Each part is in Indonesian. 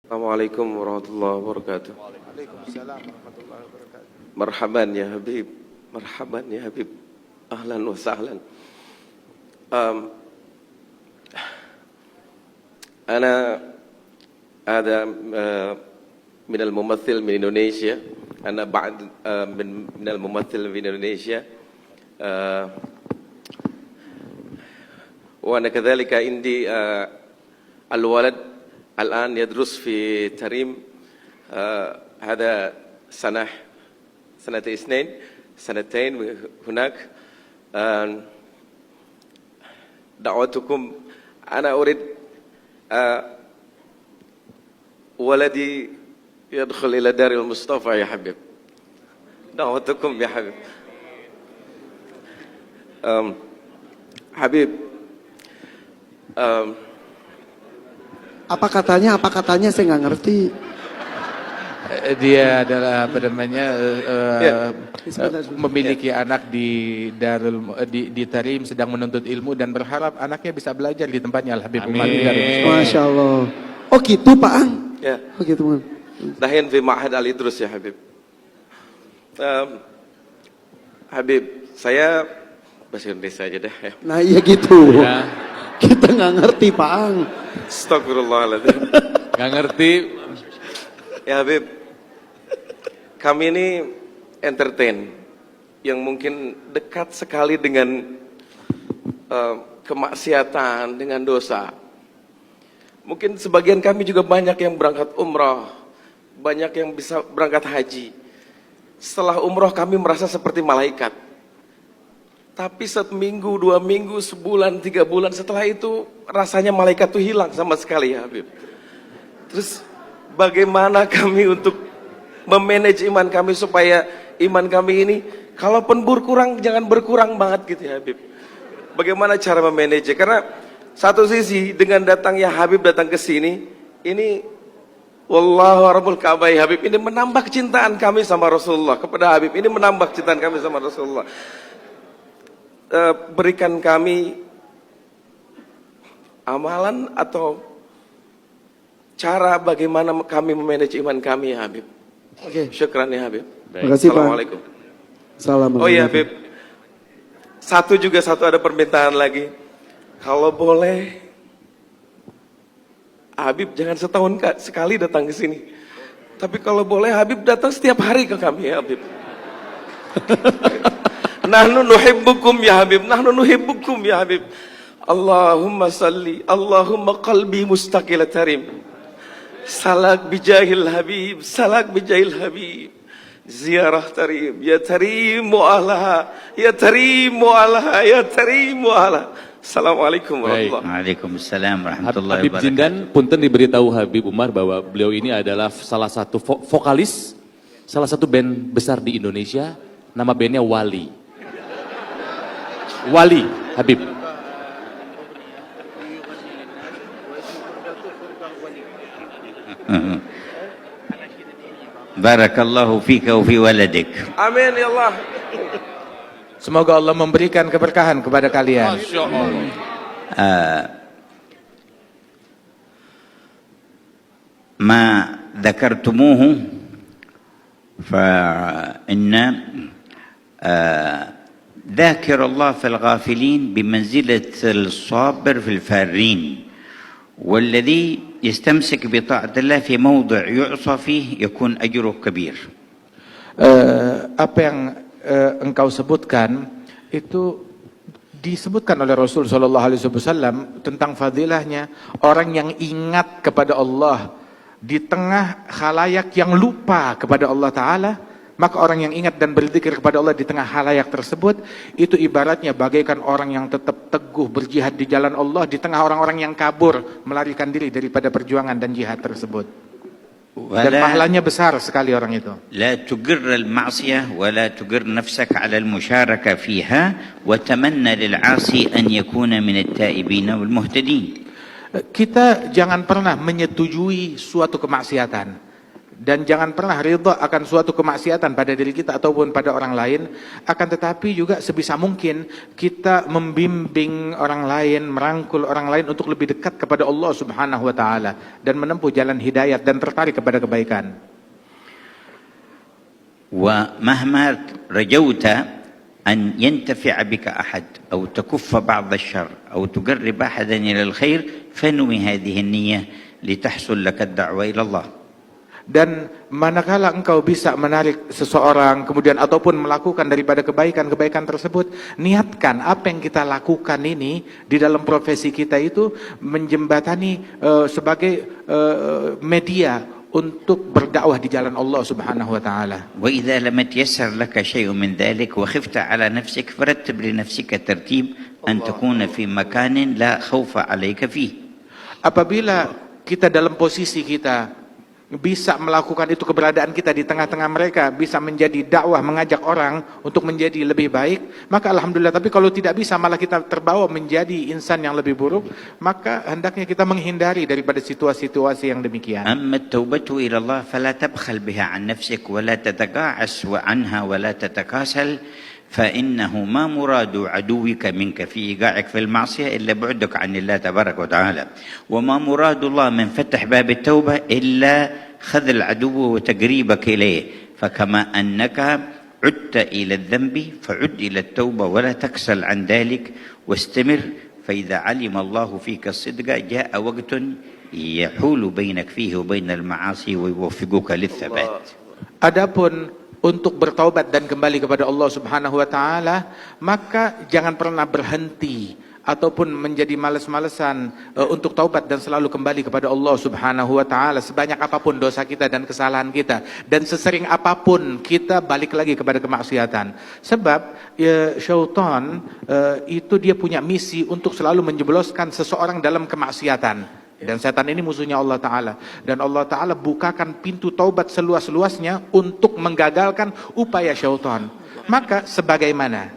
Assalamualaikum warahmatullahi wabarakatuh. Waalaikumsalam warahmatullahi wabarakatuh. Marhaban ya Habib, marhaban ya Habib, ahlan wa sahlan. Ana ada min al-mumathil min Indonesia. Ana ba'd min al-mumathil min Indonesia. Wa ana kadhalika indi al-walad الآن يدرس في تريم هذا سنتين هناك. دعوتكم أنا أريد ولدي يدخل إلى دار المصطفى يا حبيب. دعوتكم يا حبيب. حبيب Apa katanya saya nggak ngerti. Dia adalah apa namanya memiliki anak di di Tarim, sedang menuntut ilmu dan berharap anaknya bisa belajar di tempatnya Al Habib Umar. Masya Allah. Oh gitu Pak Ang. Ya. Oh gitu Man. Dahin fi Ma'had Al-Idrus ya Habib. Habib, saya bahasa Indonesia aja deh ya. Nah iya gitu. Ya. Kita nggak ngerti Pak Ang. Astagfirullahaladzim. Nggak ngerti. Ya Habib, kami ini entertain yang mungkin dekat sekali dengan kemaksiatan, dengan dosa. Mungkin sebagian kami juga banyak yang berangkat umrah, banyak yang bisa berangkat haji. Setelah umrah kami merasa seperti malaikat. Tapi 1 minggu, 2 minggu, sebulan, 3 bulan setelah itu rasanya malaikat itu hilang sama sekali ya Habib. Terus bagaimana kami untuk memanage iman kami supaya iman kami ini kalaupun berkurang jangan berkurang banget gitu ya Habib. Bagaimana cara memanage? Karena satu sisi dengan datangnya Habib datang ke sini, ini wallahu rabbul Ka'bah ya Habib, ini menambah kecintaan kami sama Rasulullah kepada Habib. Ini menambah kecintaan kami sama Rasulullah. Berikan kami amalan atau cara bagaimana kami memanage iman kami ya Habib. Oke. Syukran ya Habib. Terima kasih Pak. Assalamualaikum. Salam. Oh iya Habib. Satu ada permintaan lagi. Kalau boleh Habib jangan setahun sekali datang ke sini. Tapi kalau boleh Habib datang setiap hari ke kami ya Habib. Nahnu nuhibbukum ya Habib, nahnu nuhibbukum ya Habib. Allahumma salli, Allahumma qalbi mustaqil tarim. Salak bijahil Habib, salak bijahil Habib. Ziarah tarim, ya tarim mu'alaha, ya tarim mu'alaha, ya tarim mu'alaha. Assalamualaikum warahmatullahi wabarakatuh. Waalaikumsalam warahmatullahi Habib wabarakatuh. Jindan, punten diberitahu Habib Umar bahwa beliau ini adalah salah satu vokalis, salah satu band besar di Indonesia, nama bandnya Wali. Wali, Habib. Barakallahu fika wa fi waladik. Amin ya Allah. Semoga Allah memberikan keberkahan kepada kalian. Masya Allah. ما ذكرتموه فإن ذاكر الله في الغافلين بمنزلة الصابر في الفارين، والذي يستمسك بطاعة الله في موضع يعصى فيه يكون أجره كبير. Apa yang engkau sebutkan itu disebutkan oleh Rasul Shallallahu Alaihi Wasallam tentang fadilahnya orang yang ingat kepada Allah di tengah khalayak yang lupa kepada Allah Ta'ala. Maka orang yang ingat dan berzikir kepada Allah di tengah khalayak tersebut, itu ibaratnya bagaikan orang yang tetap teguh berjihad di jalan Allah di tengah orang-orang yang kabur melarikan diri daripada perjuangan dan jihad tersebut. Dan pahalanya besar sekali orang itu. لا تجر المعصية ولا تجر نفسك على المشاركة فيها وتمنى للعاصي أن يكون من التائبين والمهتدين. Kita jangan pernah menyetujui suatu kemaksiatan Dan jangan pernah ridha akan suatu kemaksiatan pada diri kita ataupun pada orang lain. Akan tetapi juga sebisa mungkin kita membimbing orang lain, merangkul orang lain untuk lebih dekat kepada Allah Subhanahu wa taala dan menempuh jalan hidayat dan tertarik kepada kebaikan. ومهما رجوت أن ينتفع بك أحد أو تكف بعض الشر أو تقرب أحدا إلى الخير فانوي هذه النية لتحصل لك الدعوة إلى الله. Dan manakala engkau bisa menarik seseorang kemudian ataupun melakukan daripada kebaikan-kebaikan tersebut, niatkan apa yang kita lakukan ini di dalam profesi kita itu menjembatani sebagai media untuk berdakwah di jalan Allah Subhanahu wa taala. وإذا لم يتيسر لك شيء من ذلك وخفت على نفسك فرتب لنفسك ترتيب أن تكون في مكان لا خوف عليك فيه. Apabila kita dalam posisi kita bisa melakukan itu, keberadaan kita di tengah-tengah mereka bisa menjadi dakwah, mengajak orang untuk menjadi lebih baik, maka alhamdulillah. Tapi kalau tidak bisa, malah kita terbawa menjadi insan yang lebih buruk, maka hendaknya kita menghindari daripada situasi-situasi yang demikian. أما التوبة إلى الله فلا تبخل بها عن نفسك ولا تتقاعس عنها ولا تتكاسل، فإنه ما مراد عدوك منك في إيقاعك في المعصية إلا بعدك عن الله تبارك وتعالى، وما مراد الله من فتح باب التوبة إلا خذل عدوه وتقريبك إليه. فكما أنك عدت إلى الذنب فعد إلى التوبة ولا تكسل عن ذلك واستمر، فإذا علم الله فيك الصدق جاء وقت يحول بينك فيه وبين المعاصي ويوفقك للثبات. Adapun untuk bertaubat dan kembali kepada Allah Subhanahu wa taala, maka jangan pernah berhenti ataupun menjadi malas-malesan untuk taubat dan selalu kembali kepada Allah Subhanahu wa taala sebanyak apapun dosa kita dan kesalahan kita, dan sesering apapun kita balik lagi kepada kemaksiatan. Sebab syaitan itu dia punya misi untuk selalu menjebloskan seseorang dalam kemaksiatan. Dan setan ini musuhnya Allah Ta'ala. Dan Allah Ta'ala bukakan pintu taubat seluas-luasnya untuk menggagalkan upaya syaitan. Maka sebagaimana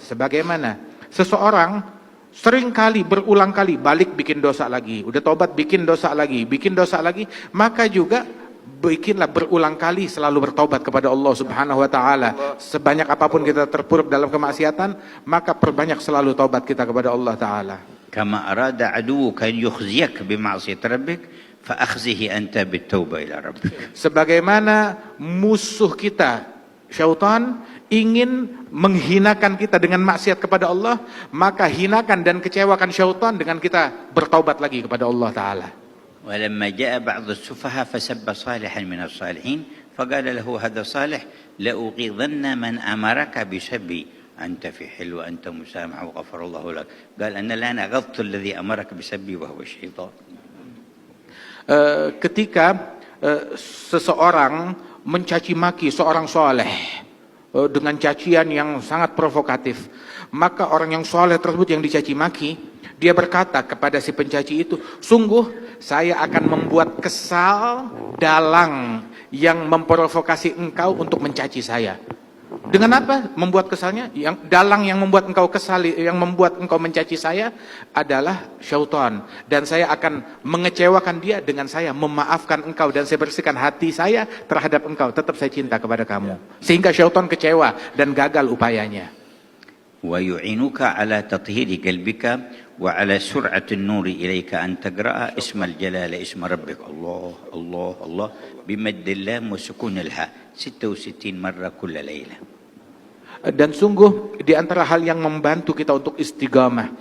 seseorang seringkali berulang kali balik bikin dosa lagi, udah taubat bikin dosa lagi, maka juga bikinlah berulang kali selalu bertaubat kepada Allah Subhanahu wa taala. Sebanyak apapun kita terpuruk dalam kemaksiatan, maka perbanyak selalu taubat kita kepada Allah Ta'ala. كما أراد عدوك أن يخزيك بمعصية ربك فأخزه أنت بالتوبة إلى ربك. Sebagaimana musuh kita syaitan ingin menghinakan kita dengan maksiat kepada Allah, maka hinakan dan kecewakan syaitan dengan kita bertaubat lagi kepada Allah Ta'ala. ولما جاء بعض السفهاء فسب صالحا من الصالحين فقال له هذا صالح لأغيظن من أمرك بسبي أنت في حل وأنت مسامح وغفر الله لك. قال أنا الآن أغضت الذي أمرك بسبي وهو الشيطان. Ketika seseorang mencaci maki seorang soleh dengan cacian yang sangat provokatif, maka orang yang soleh tersebut yang dicaci maki, dia berkata kepada si pencaci itu, sungguh saya akan membuat kesal dalang yang memprovokasi engkau untuk mencaci saya. Dengan apa membuat kesalnya? Yang dalang yang membuat engkau kesal, yang membuat engkau mencaci saya adalah syaitan, dan saya akan mengecewakan dia dengan saya memaafkan engkau dan saya bersihkan hati saya terhadap engkau. Tetap saya cinta kepada kamu, sehingga syaitan kecewa dan gagal upayanya. ويعينك على تطهير قلبك وعلى سرعة النور إليك أن تقرأ اسم الجلالة اسم ربك الله الله الله بمد اللام وسكون الهاء 66 مرة كل ليلة. Dan sungguh di antara hal yang membantu kita untuk istiqamah,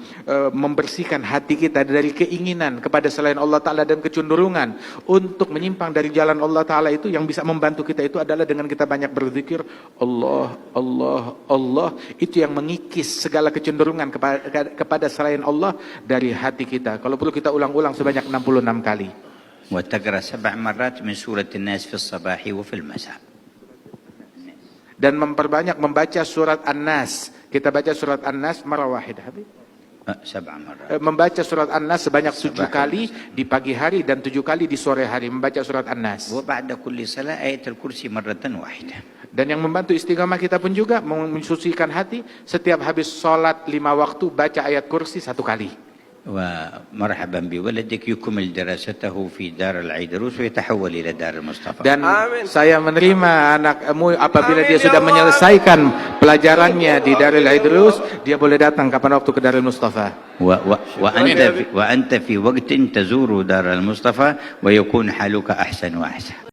membersihkan hati kita dari keinginan kepada selain Allah Ta'ala dan kecenderungan untuk menyimpang dari jalan Allah Ta'ala, itu yang bisa membantu kita itu adalah dengan kita banyak berzikir Allah, Allah, Allah. Itu yang mengikis segala kecenderungan kepada selain Allah dari hati kita. Kalau perlu kita ulang-ulang sebanyak 66 kali. وتقرأ 7 مرات من سورة الناس في الصباح وفي المساء. Dan memperbanyak membaca surat An-Nas. Kita baca surat An-Nas marah wahidah. 7 مرات. Membaca surat An-Nas sebanyak 7 kali di pagi hari dan 7 kali di sore hari membaca surat An-Nas. وبعد كل صلاة آية الكرسي مرة واحدة. Dan yang membantu istiqamah kita pun juga mensucikan hati, setiap habis sholat 5 waktu baca ayat kursi 1 kali. ومرحبا بولدك يكمل دراسته في دار العيدروس ويتحول إلى دار المصطفى. Dan Amin. saya menerima anakmu apabila Amin, dia ya sudah Allah. menyelesaikan pelajarannya di Darul Idrus, dia boleh datang kapan waktu ke Darul Mustafa. وأنت في وقت تزور دار المصطفى ويكون حالك أحسن وأحسن.